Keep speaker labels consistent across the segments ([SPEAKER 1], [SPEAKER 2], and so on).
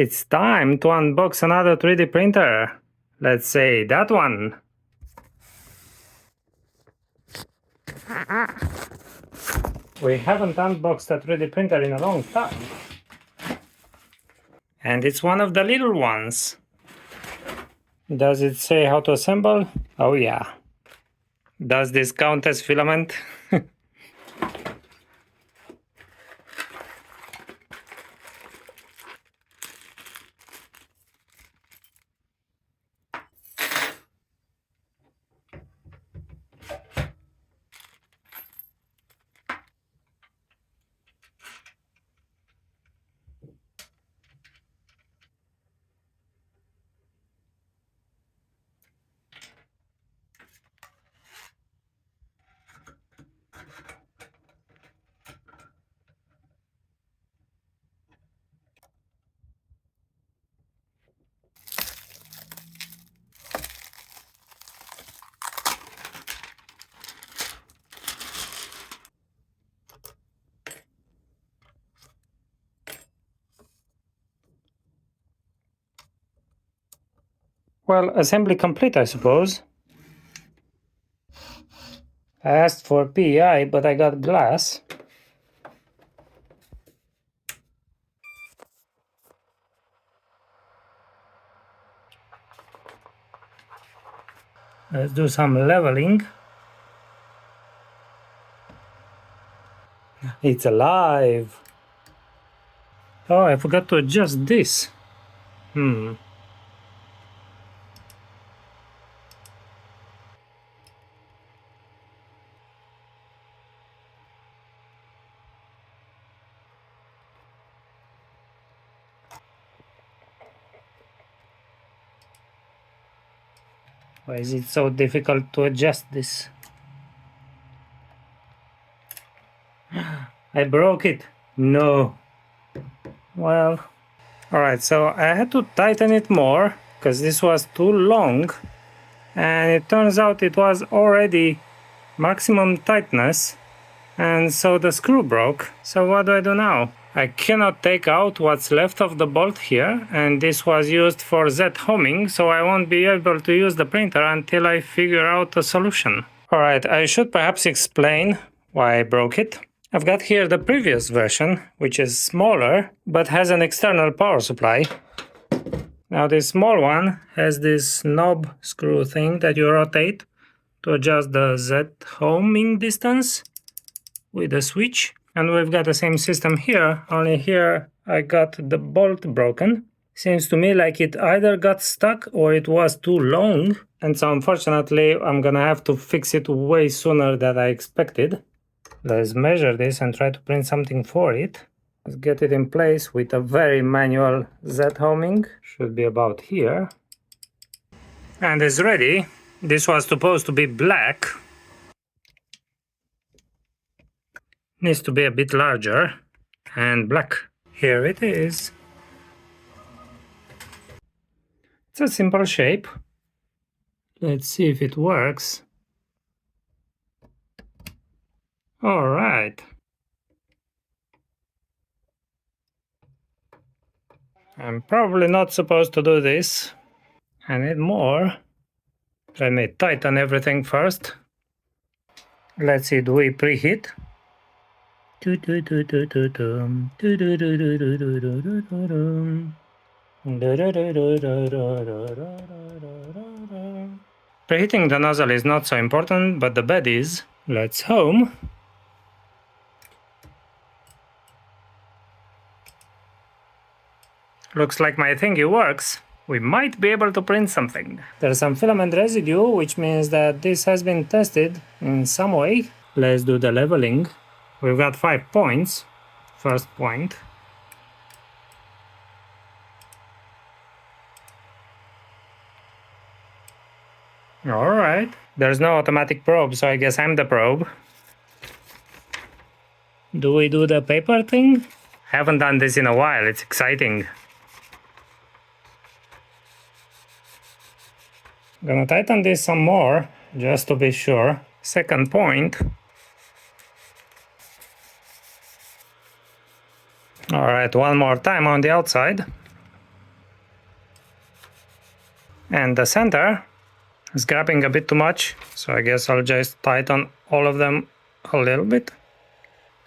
[SPEAKER 1] It's time to unbox another 3D printer. Let's say that one. We haven't unboxed a 3D printer in a long time. And it's one of the little ones. Does it say how to assemble? Oh yeah. Does this count as filament? Well, assembly complete, I suppose. I asked for PEI, but I got glass. Let's do some leveling. It's alive. Oh, I forgot to adjust this. Why is it so difficult to adjust this? I broke it. No. Well, alright, so I had to tighten it more because this was too long, and it turns out it was already maximum tightness, and so the screw broke. So what do I do now? I cannot take out what's left of the bolt here, and this was used for Z-homing, so I won't be able to use the printer until I figure out a solution. Alright, I should perhaps explain why I broke it. I've got here the previous version, which is smaller, but has an external power supply. Now this small one has this knob screw thing that you rotate to adjust the Z-homing distance with a switch. And we've got the same system here, only here I got the bolt broken. Seems to me like it either got stuck or it was too long, and so unfortunately I'm gonna have to fix it way sooner than I expected. Let's measure this and try to print something for it. Let's get it in place with a very manual Z-homing. Should be about here. And it's ready. This was supposed to be black. Needs to be a bit larger and black. Here it is. It's a simple shape. Let's see if it works. All right. I'm probably not supposed to do this. I need more. Let me tighten everything first. Let's see, do we preheat? Preheating the nozzle is not so important, but the bed is. Let's home. Looks like my thingy works. We might be able to print something. There's some filament residue, which means that this has been tested in some way. Let's do the leveling. We've got 5 points. First point. Alright. There's no automatic probe, so I guess I'm the probe. Do we do the paper thing? Haven't done this in a while, it's exciting. Gonna tighten this some more, just to be sure. Second point. Alright, one more time on the outside. And the center is grabbing a bit too much, so I guess I'll just tighten all of them a little bit.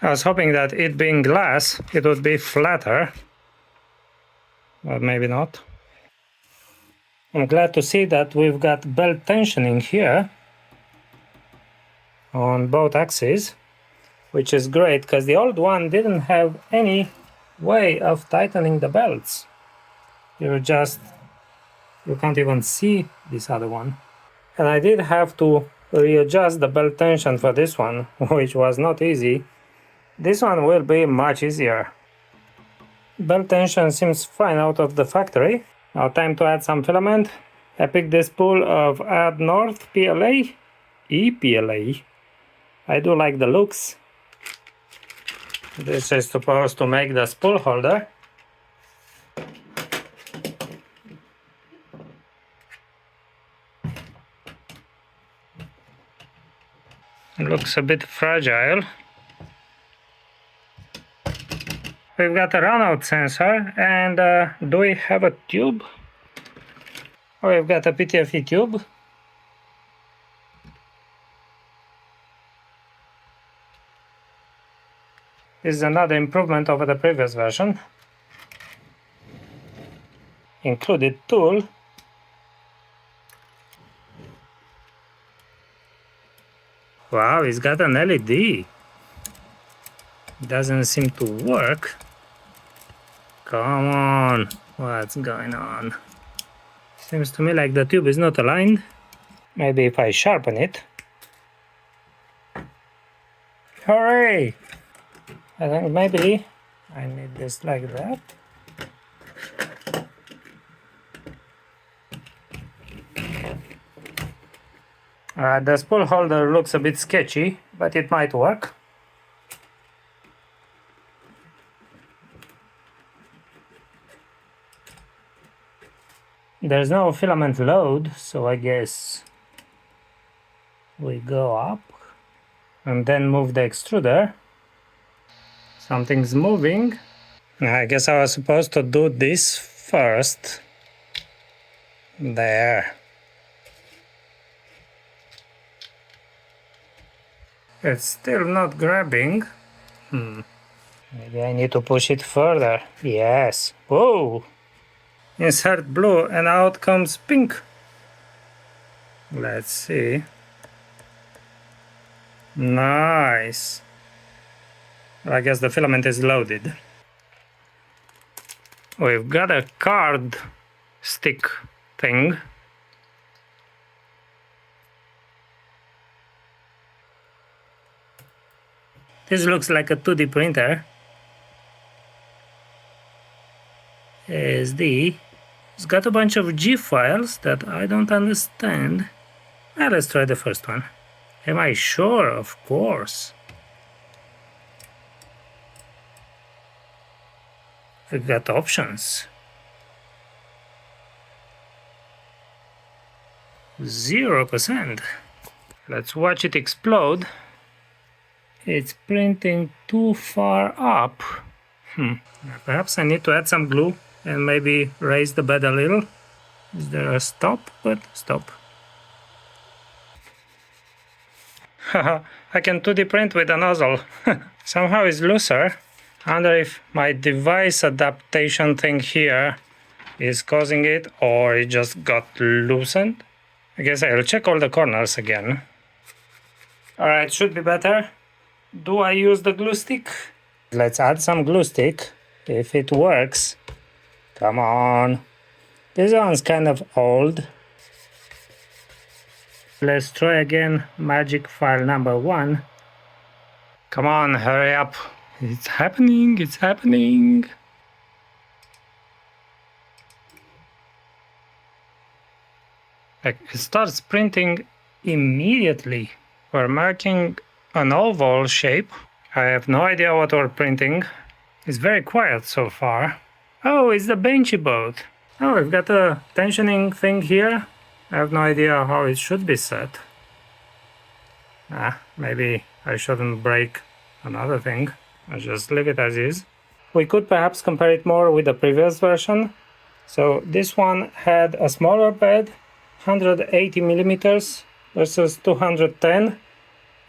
[SPEAKER 1] I was hoping that it being glass, it would be flatter, but maybe not. I'm glad to see that we've got belt tensioning here on both axes, which is great because the old one didn't have any way of tightening the belts. You can't even see this other one. And I did have to readjust the belt tension for this one, which was not easy. This one will be much easier. Belt tension seems fine out of the factory. Now time to add some filament. I picked this spool of Add North PLA, EPLA. I do like the looks. This is supposed to make the spool holder. It looks a bit fragile. We've got a runout sensor, and do we have a tube? Oh, we've got a PTFE tube. This is another improvement over the previous version. Included tool. Wow, it's got an LED. Doesn't seem to work. Come on, what's going on? Seems to me like the tube is not aligned. Maybe if I sharpen it. Hooray! I think maybe I need this like that. The spool holder looks a bit sketchy, but it might work. There's no filament load, so I guess we go up and then move the extruder. Something's moving. I guess I was supposed to do this first. There. It's still not grabbing. Maybe I need to push it further. Yes. Whoa! Insert blue and out comes pink. Let's see. Nice. I guess the filament is loaded. We've got a card stick thing. This looks like a 2D printer. SD. It's got a bunch of G files that I don't understand. Let's try the first one. Am I sure? Of course. We've got options. 0%. Let's watch it explode. It's printing too far up. Perhaps I need to add some glue and maybe raise the bed a little. Is there a stop? But stop. Haha, I can 2D print with a nozzle. Somehow it's looser. I wonder if my device adaptation thing here is causing it, or it just got loosened. I guess I'll check all the corners again. Alright, should be better. Do I use the glue stick? Let's add some glue stick. If it works. Come on. This one's kind of old. Let's try again magic file number 1. Come on, hurry up. It's happening, it's happening. Like, it starts printing immediately. We're marking an oval shape. I have no idea what we're printing. It's very quiet so far. Oh, it's the benchy boat. Oh, we've got a tensioning thing here. I have no idea how it should be set. Maybe I shouldn't break another thing. I'll just leave it as is. We could perhaps compare it more with the previous version. So this one had a smaller bed, 180 millimeters versus 210.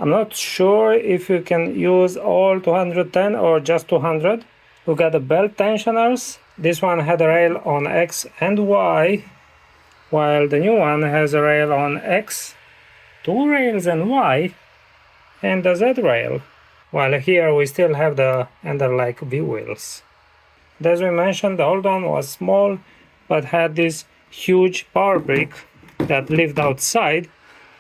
[SPEAKER 1] I'm not sure if you can use all 210 or just 200. We got the belt tensioners. This one had a rail on X and Y, while the new one has a rail on X, 2 rails and Y, and the Z rail. While here we still have the Ender-like V wheels. As we mentioned, the old one was small, but had this huge power brick that lived outside,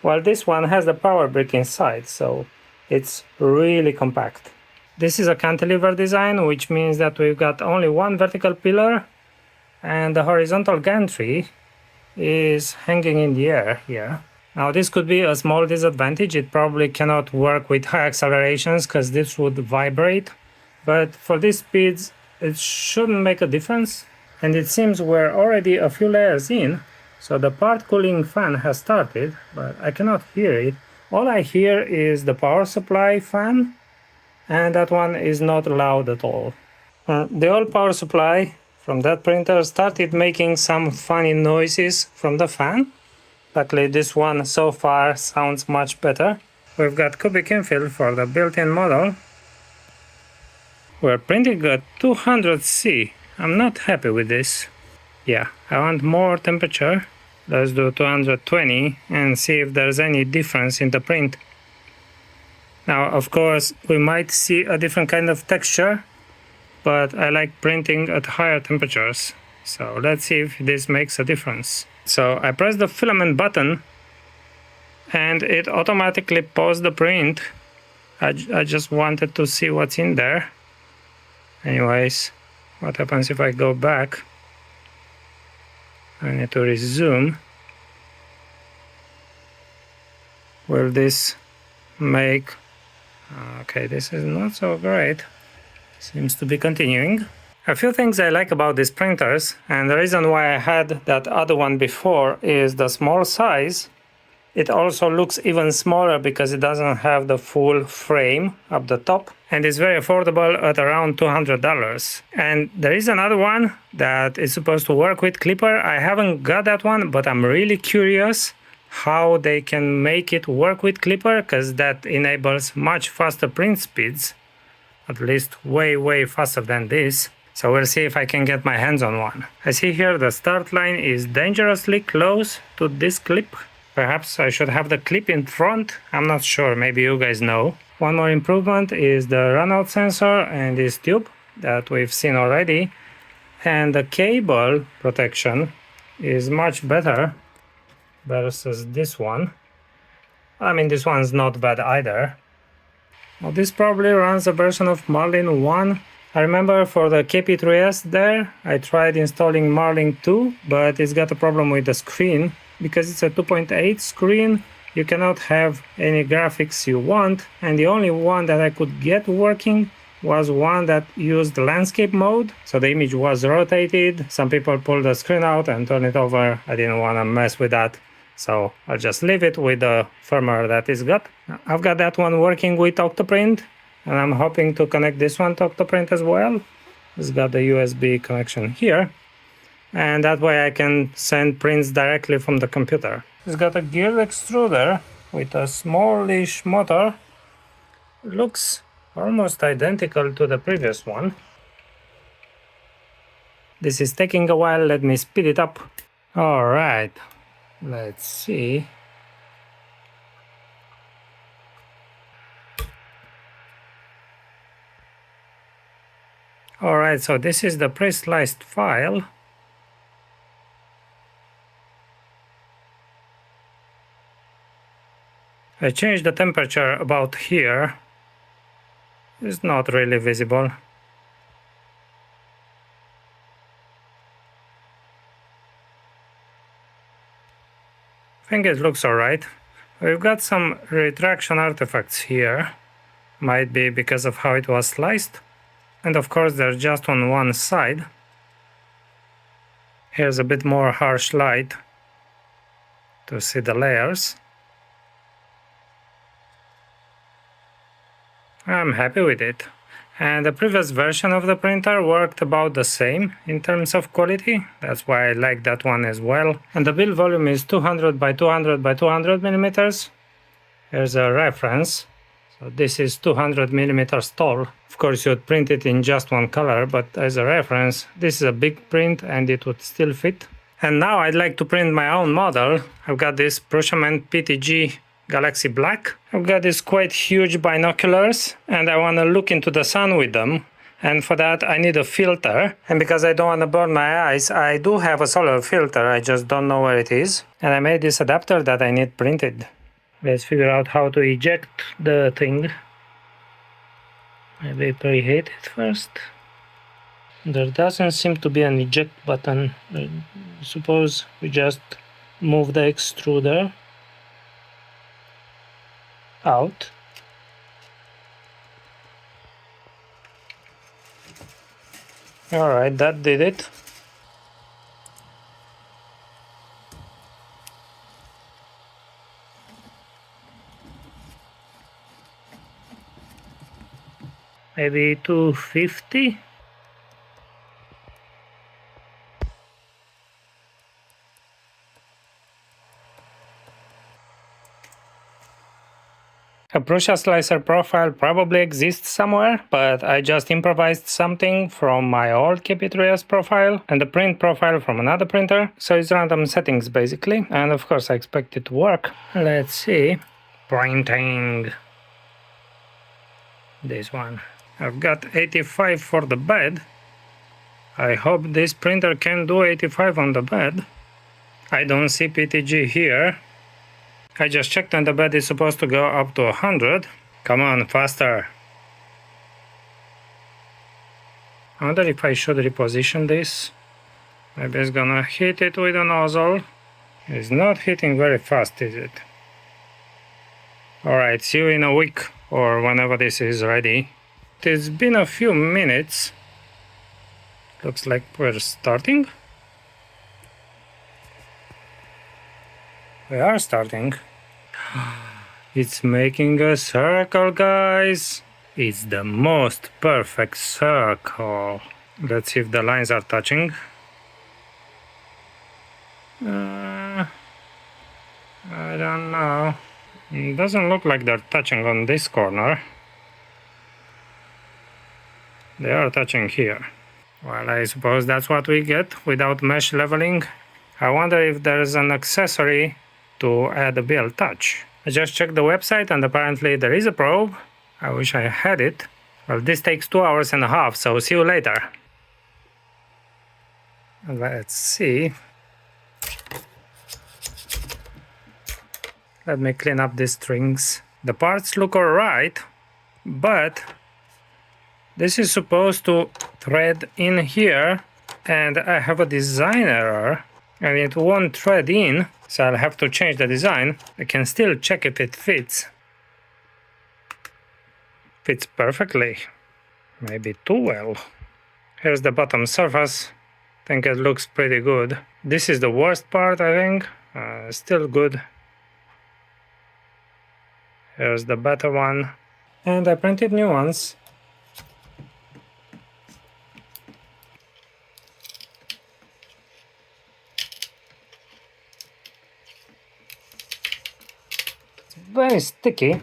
[SPEAKER 1] while this one has the power brick inside, so it's really compact. This is a cantilever design, which means that we've got only one vertical pillar, and the horizontal gantry is hanging in the air here. Now this could be a small disadvantage. It probably cannot work with high accelerations because this would vibrate, but for these speeds it shouldn't make a difference. And it seems we're already a few layers in, so the part cooling fan has started, but I cannot hear it. All I hear is the power supply fan, and that one is not loud at all. The old power supply from that printer started making some funny noises from the fan. Luckily this one so far sounds much better. We've got cubic infill for the built-in model. We're printing a 200C. I'm not happy with this. Yeah, I want more temperature. Let's do 220 and see if there's any difference in the print. Now, of course, we might see a different kind of texture, but I like printing at higher temperatures. So let's see if this makes a difference. So I press the filament button and it automatically paused the print. I just wanted to see what's in there. Anyways, what happens if I go back? I need to resume. Will this make... Okay, this is not so great. Seems to be continuing. A few things I like about these printers, and the reason why I had that other one before is the small size. It also looks even smaller because it doesn't have the full frame up the top, and it's very affordable at around $200. And there is another one that is supposed to work with Clipper. I haven't got that one, but I'm really curious how they can make it work with Clipper, because that enables much faster print speeds, at least way faster than this. So we'll see if I can get my hands on one. I see here the start line is dangerously close to this clip. Perhaps I should have the clip in front. I'm not sure, maybe you guys know. One more improvement is the runout sensor and this tube that we've seen already. And the cable protection is much better versus this one. I mean, this one's not bad either. Well, this probably runs a version of Marlin 1. I remember for the KP3S there, I tried installing Marlin 2, but it's got a problem with the screen. Because it's a 2.8 screen, you cannot have any graphics you want, and the only one that I could get working was one that used landscape mode, so the image was rotated. Some people pulled the screen out and turned it over. I didn't want to mess with that, so I'll just leave it with the firmware that is got. I've got that one working with Octoprint, and I'm hoping to connect this one to Octoprint as well. It's got the USB connection here, and that way I can send prints directly from the computer. It's got a geared extruder with a smallish motor. It looks almost identical to the previous one. This is taking a while, let me speed it up. Alright, let's see. Alright, so this is the pre-sliced file. I changed the temperature about here. It's not really visible. I think it looks alright. We've got some retraction artifacts here. Might be because of how it was sliced. And of course they're just on one side. Here's a bit more harsh light to see the layers. I'm happy with it. And the previous version of the printer worked about the same in terms of quality. That's why I like that one as well. And the build volume is 200 by 200 by 200 millimeters. Here's a reference. So this is 200 millimeters tall. Of course, you would print it in just one color, but as a reference, this is a big print and it would still fit. And now I'd like to print my own model. I've got this Prussian PTG Galaxy Black. I've got these quite huge binoculars and I want to look into the sun with them. And for that I need a filter. And because I don't want to burn my eyes, I do have a solar filter, I just don't know where it is. And I made this adapter that I need printed. Let's figure out how to eject the thing. Maybe preheat it first. There doesn't seem to be an eject button. Suppose we just move the extruder out. Alright, that did it. Maybe 250. A Prusa slicer profile probably exists somewhere, but I just improvised something from my old KP3S profile and the print profile from another printer, so it's random settings basically, and of course I expect it to work. Let's see. Printing. This one. I've got 85 for the bed. I hope this printer can do 85 on the bed. I don't see PTG here. I just checked and the bed is supposed to go up to 100. Come on, faster. I wonder if I should reposition this. Maybe it's gonna hit it with a nozzle. It's not hitting very fast, is it? Alright, see you in a week, or whenever this is ready. It's been a few minutes. Looks like we're starting. We are starting. It's making a circle, guys. It's the most perfect circle. Let's see if the lines are touching. I don't know. It doesn't look like they're touching on this corner. They are touching here. Well, I suppose that's what we get without mesh leveling. I wonder if there's an accessory to add a build touch. I just checked the website and apparently there is a probe. I wish I had it. Well, this takes 2.5 hours, so see you later. Let's see. Let me clean up these strings. The parts look alright, but this is supposed to thread in here, and I have a design error, and it won't thread in, so I'll have to change the design. I can still check if it fits. Fits perfectly. Maybe too well. Here's the bottom surface. I think it looks pretty good. This is the worst part, I think. Still good. Here's the better one. And I printed new ones. It's very sticky.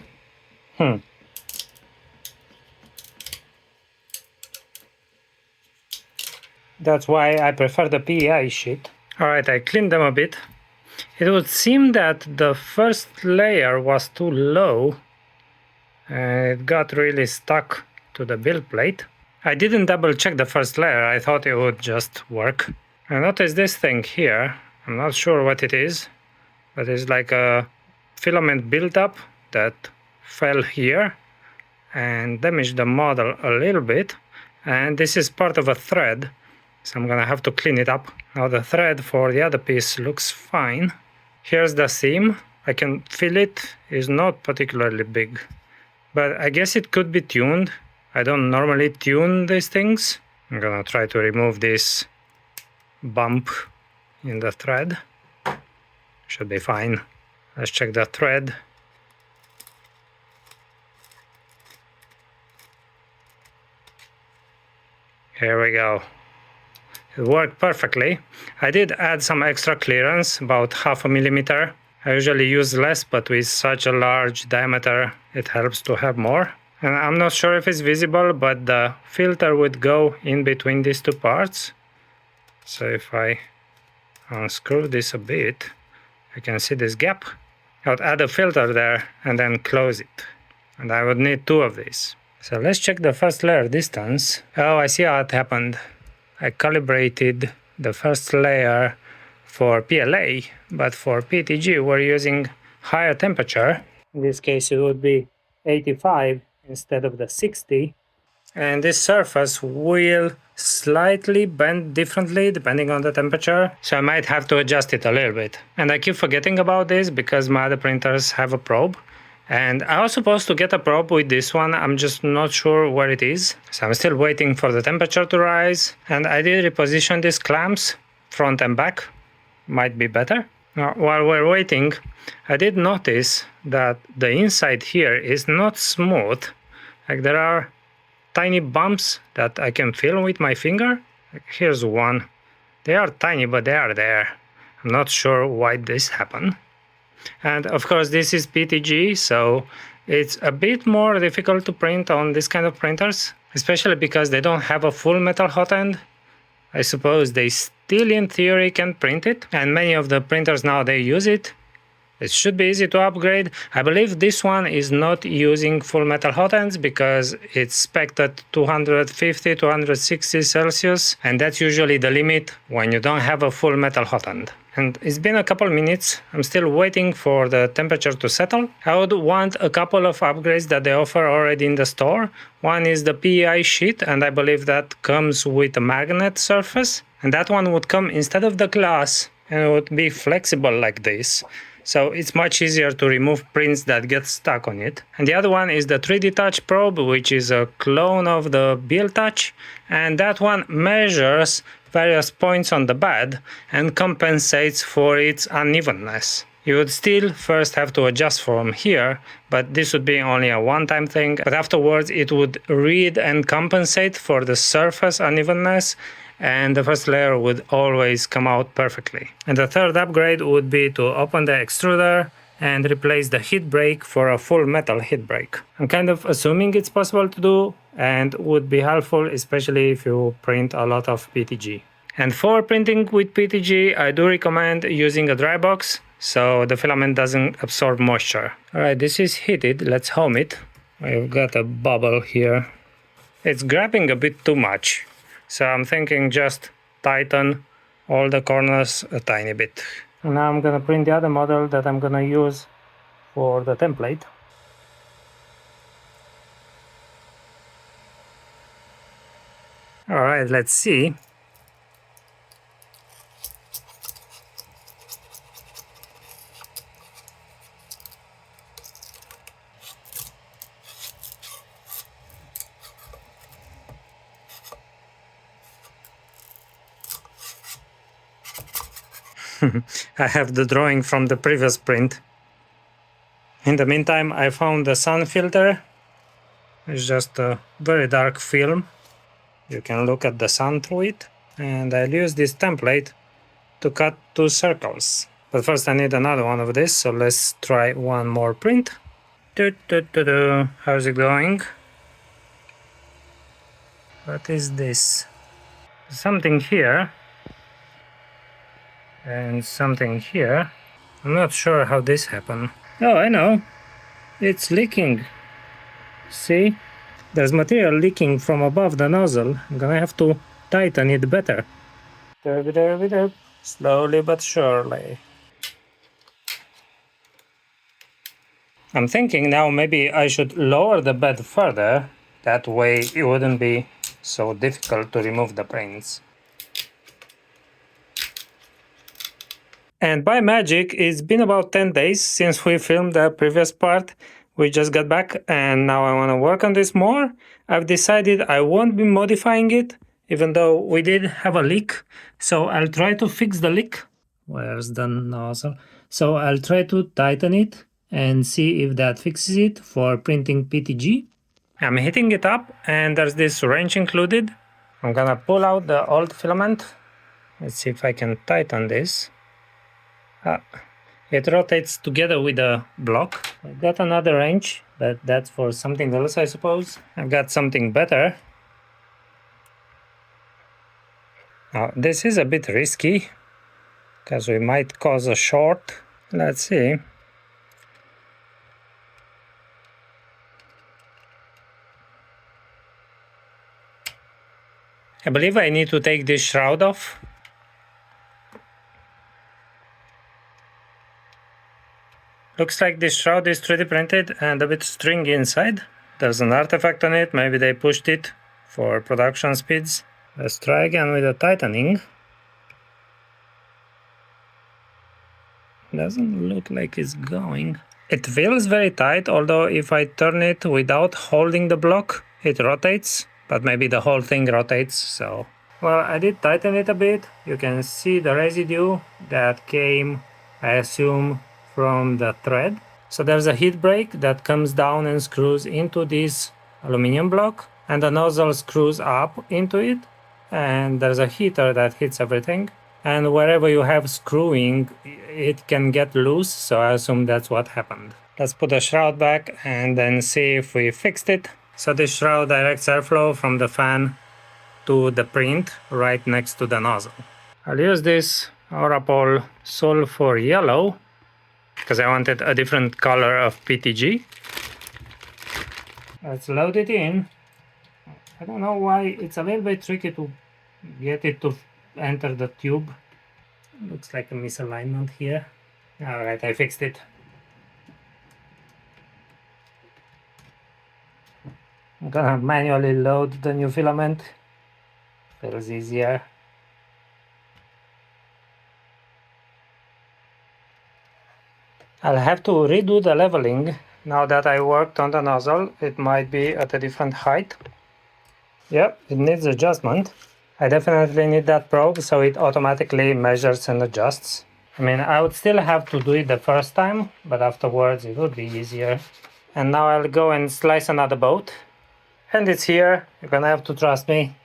[SPEAKER 1] That's why I prefer the PEI sheet. Alright, I cleaned them a bit. It would seem that the first layer was too low and it got really stuck to the build plate. I didn't double check the first layer, I thought it would just work. I noticed this thing here. I'm not sure what it is, but it's like a filament buildup that fell here and damaged the model a little bit. And this is part of a thread, so I'm gonna have to clean it up. Now the thread for the other piece looks fine. Here's the seam. I can feel it. It's not particularly big, but I guess it could be tuned. I don't normally tune these things. I'm gonna try to remove this bump in the thread. Should be fine. Let's check the thread. Here we go. It worked perfectly. I did add some extra clearance, about 0.5 millimeter. I usually use less, but with such a large diameter, it helps to have more. And I'm not sure if it's visible, but the filter would go in between these two parts. So if I unscrew this a bit, I can see this gap. I would add a filter there and then close it. And I would need 2 of these. So let's check the first layer distance. Oh, I see how it happened. I calibrated the first layer for PLA, but for PETG we're using higher temperature. In this case it would be 85 instead of the 60. And this surface will slightly bend differently depending on the temperature, so I might have to adjust it a little bit. And I keep forgetting about this because my other printers have a probe. And I was supposed to get a probe with this one, I'm just not sure where it is. So I'm still waiting for the temperature to rise. And I did reposition these clamps, front and back. Might be better. Now, while we're waiting, I did notice that the inside here is not smooth. Like there are tiny bumps that I can feel with my finger. Like here's one. They are tiny, but they are there. I'm not sure why this happened. And of course this is PETG, so it's a bit more difficult to print on this kind of printers, especially because they don't have a full metal hot end. I suppose they still in theory can print it, and many of the printers now they use it. It should be easy to upgrade. I believe this one is not using full metal hot ends because it's spec'd at 250, 260 Celsius, and that's usually the limit when you don't have a full metal hot end. And it's been a couple minutes. I'm still waiting for the temperature to settle. I would want a couple of upgrades that they offer already in the store. One is the PEI sheet, and I believe that comes with a magnet surface. And that one would come instead of the glass, and it would be flexible like this. So it's much easier to remove prints that get stuck on it. And the other one is the 3D Touch probe, which is a clone of the Build Touch, and that one measures various points on the bed and compensates for its unevenness. You would still first have to adjust from here, but this would be only a one-time thing, but afterwards it would read and compensate for the surface unevenness, and the first layer would always come out perfectly. And the third upgrade would be to open the extruder and replace the heat break for a full metal heat break. I'm kind of assuming it's possible to do and would be helpful, especially if you print a lot of PETG. And for printing with PETG, I do recommend using a dry box so the filament doesn't absorb moisture. Alright, this is heated, let's home it. I've got a bubble here. It's grabbing a bit too much. So I'm thinking just tighten all the corners a tiny bit. And now I'm gonna print the other model that I'm gonna use for the template. Alright, let's see. I have the drawing from the previous print. In the meantime, I found the sun filter. It's just a very dark film. You can look at the sun through it. And I'll use this template to cut 2 circles. But first I need another one of this, so let's try one more print. How's it going? What is this? Something here. And something here. I'm not sure how this happened. Oh, I know. It's leaking. See? There's material leaking from above the nozzle. I'm gonna have to tighten it better. Slowly but surely. I'm thinking now maybe I should lower the bed further. That way it wouldn't be so difficult to remove the prints. And by magic, it's been about 10 days since we filmed the previous part. We just got back and now I want to work on this more. I've decided I won't be modifying it, even though we did have a leak. So I'll try to fix the leak. Where's the nozzle? So I'll try to tighten it and see if that fixes it for printing PETG. I'm heating it up and there's this wrench included. I'm gonna pull out the old filament. Let's see if I can tighten this. It rotates together with the block. I've got another wrench, but that's for something else, I suppose. I've got something better. Now, this is a bit risky, because we might cause a short. Let's see. I believe I need to take this shroud off. Looks like this shroud is 3D printed and a bit stringy inside. There's an artifact on it, maybe they pushed it for production speeds. Let's try again with the tightening. Doesn't look like it's going. It feels very tight, although if I turn it without holding the block, it rotates, but maybe the whole thing rotates, so... Well, I did tighten it a bit. You can see the residue that came, I assume, from the thread. So there's a heat break that comes down and screws into this aluminum block, and the nozzle screws up into it, and there's a heater that hits everything. And wherever you have screwing, it can get loose, so I assume that's what happened. Let's put the shroud back and then see if we fixed it. So this shroud directs airflow from the fan to the print right next to the nozzle. I'll use this Aurapol Sulfur Yellow because I wanted a different color of PTG. Let's load it in. I don't know why it's a little bit tricky to get it to enter the tube. Looks like a misalignment here. Alright, I fixed it. I'm gonna manually load the new filament. Feels easier. I'll have to redo the leveling. Now that I worked on the nozzle, it might be at a different height. Yep, it needs adjustment. I definitely need that probe so it automatically measures and adjusts. I mean, I would still have to do it the first time, but afterwards it would be easier. And now I'll go and slice another bolt. And it's here, you're gonna have to trust me.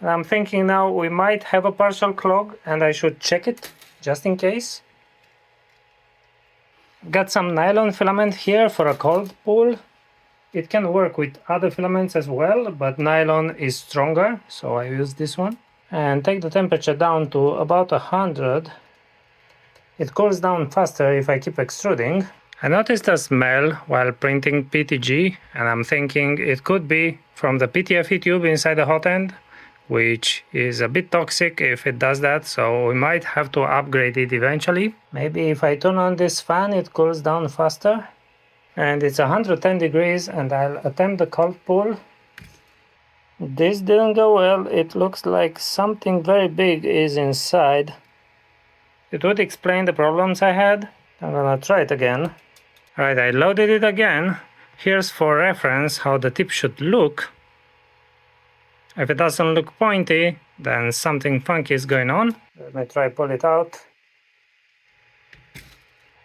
[SPEAKER 1] And I'm thinking now we might have a partial clog and I should check it, just in case. Got some nylon filament here for a cold pull. It can work with other filaments as well, but nylon is stronger, so I use this one. And take the temperature down to about 100. It cools down faster if I keep extruding. I noticed a smell while printing PTG, and I'm thinking it could be from the PTFE tube inside the hot end, which is a bit toxic if it does that, so we might have to upgrade it eventually. Maybe if I turn on this fan it cools down faster. And it's 110 degrees and I'll attempt the cold pull. This didn't go well. It looks like something very big is inside. It would explain the problems I had. I'm gonna try it again. Alright, I loaded it again. Here's for reference how the tip should look. If it doesn't look pointy, then something funky is going on. Let me try pull it out.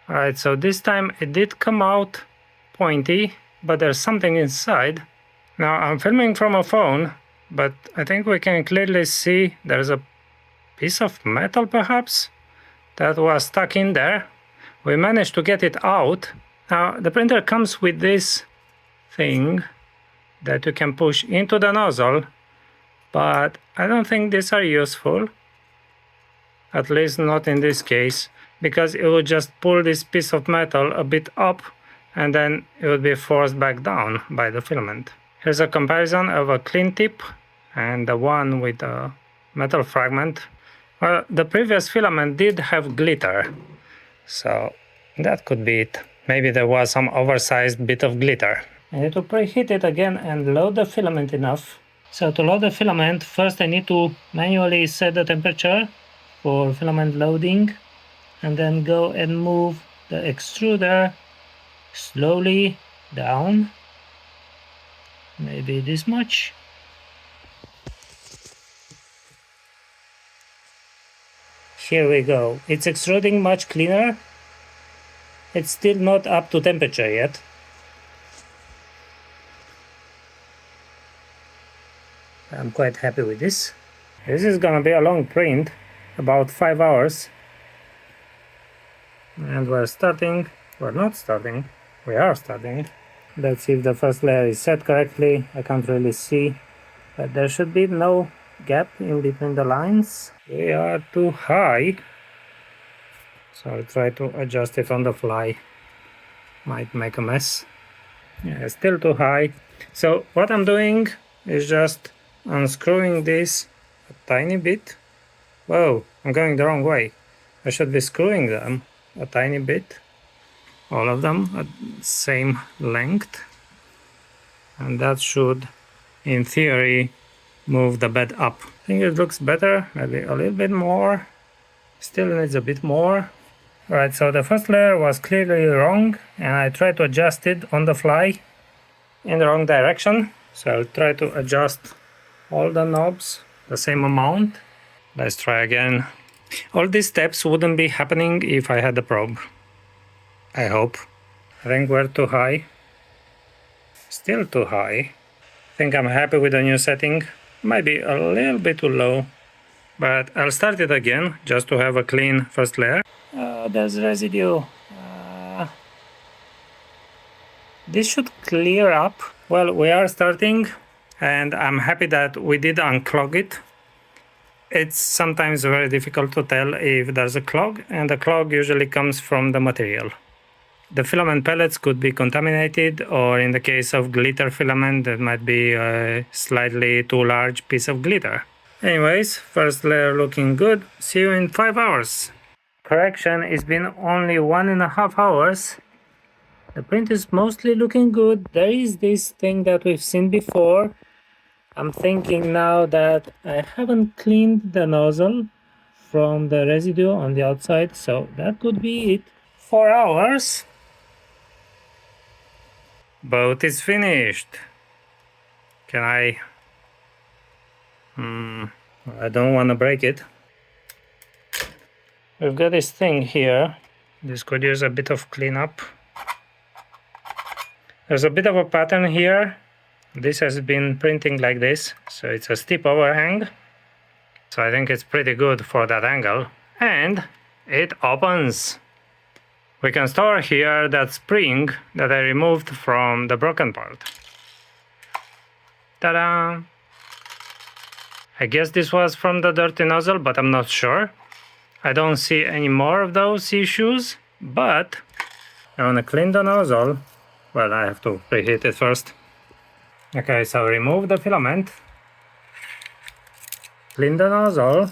[SPEAKER 1] Alright, so this time it did come out pointy, but there's something inside. Now I'm filming from a phone, but I think we can clearly see there's a piece of metal perhaps that was stuck in there. We managed to get it out. Now the printer comes with this thing that you can push into the nozzle, but I don't think these are useful, at least not in this case, because it would just pull this piece of metal a bit up and then it would be forced back down by the filament. Here's a comparison of a clean tip and the one with a metal fragment. Well, the previous filament did have glitter, so that could be it. Maybe there was some oversized bit of glitter. I need to preheat it again and load the filament enough. So to load the filament, first I need to manually set the temperature for filament loading and then go and move the extruder slowly down, maybe this much. Here we go. It's extruding much cleaner. It's still not up to temperature yet. I'm quite happy with this. This is gonna be a long print, about 5 hours. And we're not starting, we are starting. Let's see if the first layer is set correctly. I can't really see, but there should be no gap in between the lines. We are too high, so I'll try to adjust it on the fly. Might make a mess. Yeah, still too high. So what I'm doing is just unscrewing this a tiny bit. Whoa, I'm going the wrong way. I should be screwing them a tiny bit. All of them at same length. And that should, in theory, move the bed up. I think it looks better, maybe a little bit more. Still needs a bit more. Right, so the first layer was clearly wrong, and I tried to adjust it on the fly in the wrong direction. So I'll try to adjust all the knobs the same amount. Let's try again. All these steps wouldn't be happening if I had the probe. I hope. I think we're too high. Still too high. I think I'm happy with the new setting. Might be a little bit too low, but I'll start it again just to have a clean first layer. There's residue. This should clear up. Well, we are starting, and I'm happy that we did unclog it. It's sometimes very difficult to tell if there's a clog, and the clog usually comes from the material. The filament pellets could be contaminated, or in the case of glitter filament, that might be a slightly too large piece of glitter. Anyways, first layer looking good. See you in 5 hours. Correction, it's been only 1.5 hours. The print is mostly looking good. There is this thing that we've seen before. I'm thinking now that I haven't cleaned the nozzle from the residue on the outside, so that could be it. 4 hours. Boat is finished. Can I? I don't want to break it. We've got this thing here. This could use a bit of cleanup. There's a bit of a pattern here. This has been printing like this, so it's a steep overhang. So I think it's pretty good for that angle. And it opens. We can store here that spring that I removed from the broken part. Ta-da! I guess this was from the dirty nozzle, but I'm not sure. I don't see any more of those issues, but I want to clean the nozzle. Well, I have to preheat it first. Okay, so remove the filament. Clean the nozzle.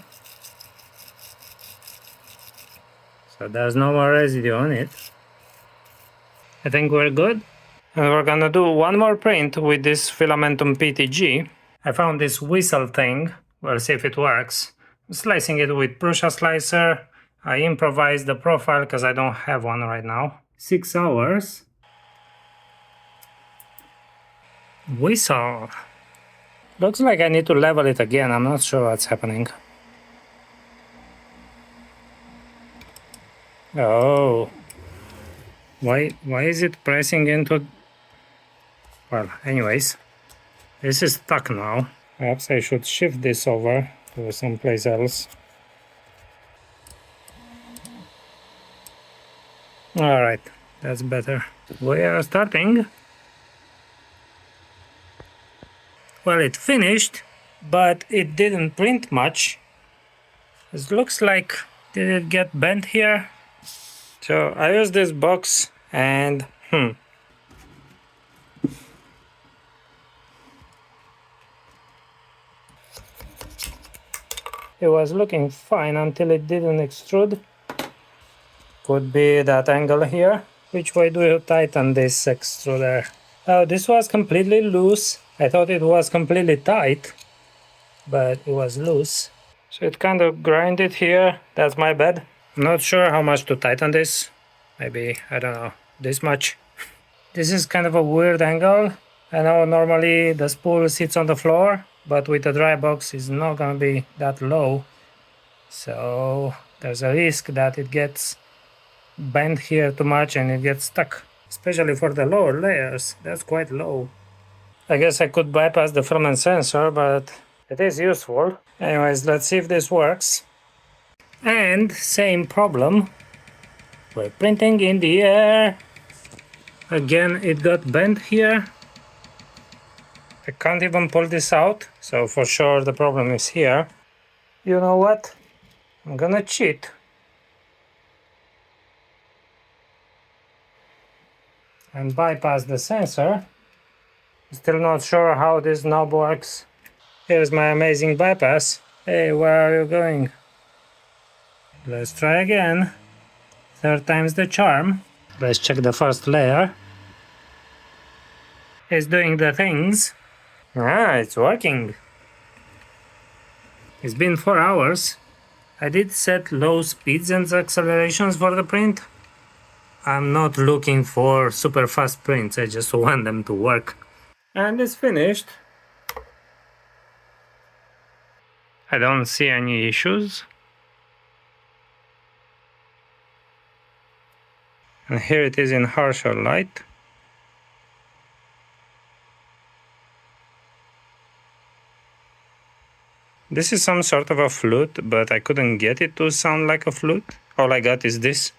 [SPEAKER 1] So there's no more residue on it. I think we're good. And we're gonna do one more print with this Filamentum PTG. I found this whistle thing. We'll see if it works. I'm slicing it with Prusa slicer. I improvised the profile because I don't have one right now. 6 hours. Whistle. Looks like I need to level it again. I'm not sure what's happening. Oh. Why is it pressing into... Well, anyways. This is stuck now. Perhaps I should shift this over to someplace else. Alright, that's better. We are starting. Well, it finished, but it didn't print much. It looks like, did it get bent here? So I used this box and it was looking fine until it didn't extrude. Could be that angle here. Which way do you tighten this extruder? Oh, this was completely loose. I thought it was completely tight, but it was loose. So it kind of grinded here. That's my bad. I'm not sure how much to tighten this. Maybe, I don't know, this much. This is kind of a weird angle. I know normally the spool sits on the floor, but with the dry box it's not gonna be that low. So there's a risk that it gets bent here too much and it gets stuck. Especially for the lower layers, that's quite low. I guess I could bypass the filament sensor, but It is useful. Anyways, let's see if this works. And same problem. We're printing in the air. Again, it got bent here. I can't even pull this out, so for sure the problem is here. You know what? I'm gonna cheat. And bypass the sensor. Still not sure how this knob works. Here's my amazing bypass. Hey, where are you going? Let's try again. Third time's the charm. Let's check the first layer. It's doing the things. Ah, it's working. It's been 4 hours. I did set low speeds and accelerations for the print. I'm not looking for super fast prints, I just want them to work. And it's finished. I don't see any issues. And here it is in harsher light. This is some sort of a flute, but I couldn't get it to sound like a flute. All I got is this.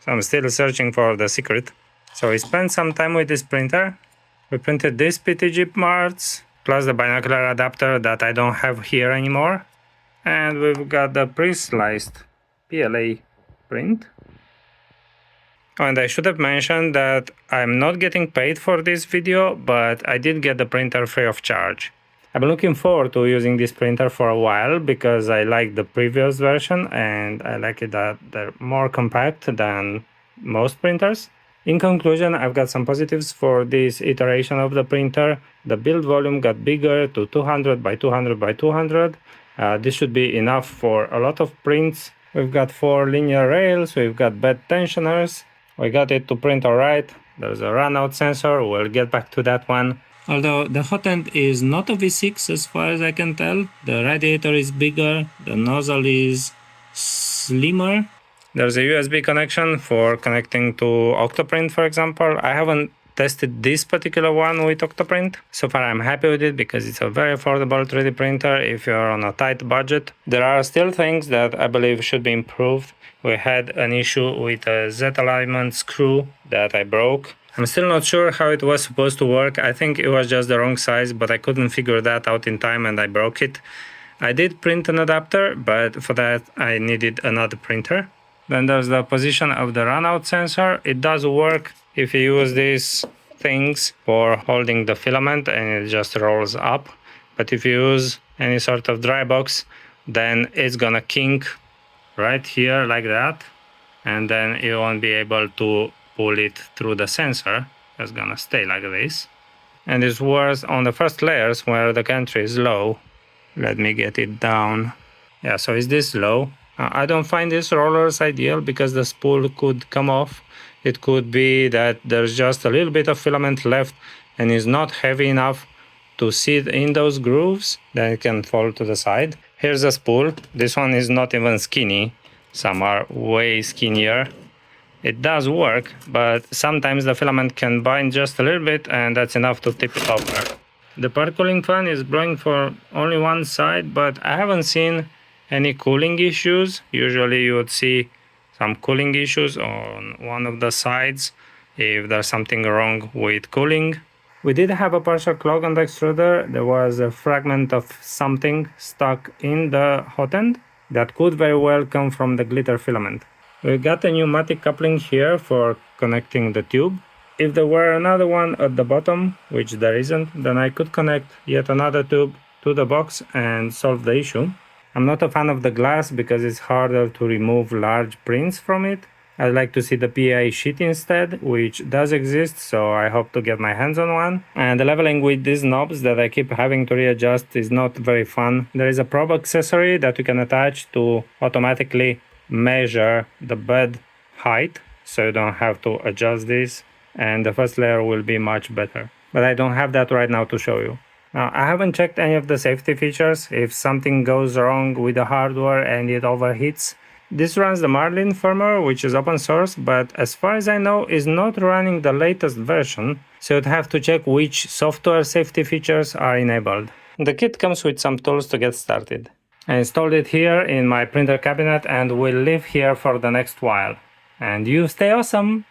[SPEAKER 1] So I'm still searching for the secret. So we spent some time with this printer. We printed these PTG parts, plus the binocular adapter that I don't have here anymore. And we've got the pre-sliced PLA print. And I should have mentioned that I'm not getting paid for this video, but I did get the printer free of charge. I've been looking forward to using this printer for a while because I like the previous version and I like it that they're more compact than most printers. In conclusion, I've got some positives for this iteration of the printer. The build volume got bigger to 200 by 200 by 200. This should be enough for a lot of prints. We've got 4 linear rails, we've got bed tensioners. We got it to print alright. There's a runout sensor, we'll get back to that one. Although the hot end is not a V6 as far as I can tell. The radiator is bigger, the nozzle is slimmer. There's a USB connection for connecting to Octoprint, for example. I haven't tested this particular one with Octoprint. So far I'm happy with it because it's a very affordable 3D printer if you're on a tight budget. There are still things that I believe should be improved. We had an issue with a Z-alignment screw that I broke. I'm still not sure how it was supposed to work. I think it was just the wrong size, but I couldn't figure that out in time and I broke it. I did print an adapter, but for that I needed another printer. Then there's the position of the runout sensor. It does work if you use these things for holding the filament and it just rolls up. But if you use any sort of dry box, then it's gonna kink right here like that. And then you won't be able to pull it through the sensor. It's gonna stay like this. And it's worse on the first layers where the gantry is low. Let me get it down. Yeah, so it's this low. I don't find these rollers ideal because the spool could come off. It could be that there's just a little bit of filament left and is not heavy enough to sit in those grooves, then it can fall to the side. Here's a spool. This one is not even skinny. Some are way skinnier. It does work, but sometimes the filament can bind just a little bit and that's enough to tip it over. The part cooling fan is blowing for only one side, but I haven't seen any cooling issues. Usually you would see some cooling issues on one of the sides if there's something wrong with cooling. We did have a partial clog on the extruder. There was a fragment of something stuck in the hot end that could very well come from the glitter filament. We got a pneumatic coupling here for connecting the tube. If there were another one at the bottom, which there isn't, then I could connect yet another tube to the box and solve the issue. I'm not a fan of the glass because it's harder to remove large prints from it. I'd like to see the PA sheet instead, which does exist, so I hope to get my hands on one. And the leveling with these knobs that I keep having to readjust is not very fun. There is a probe accessory that you can attach to automatically measure the bed height, so you don't have to adjust this, and the first layer will be much better. But I don't have that right now to show you. Now, I haven't checked any of the safety features. If something goes wrong with the hardware and it overheats, This runs the Marlin firmware, which is open source, but as far as I know is not running the latest version, so you'd have to check which software safety features are enabled. The kit comes with some tools to get started. I installed it here in my printer cabinet and will live here for the next while. And you stay awesome!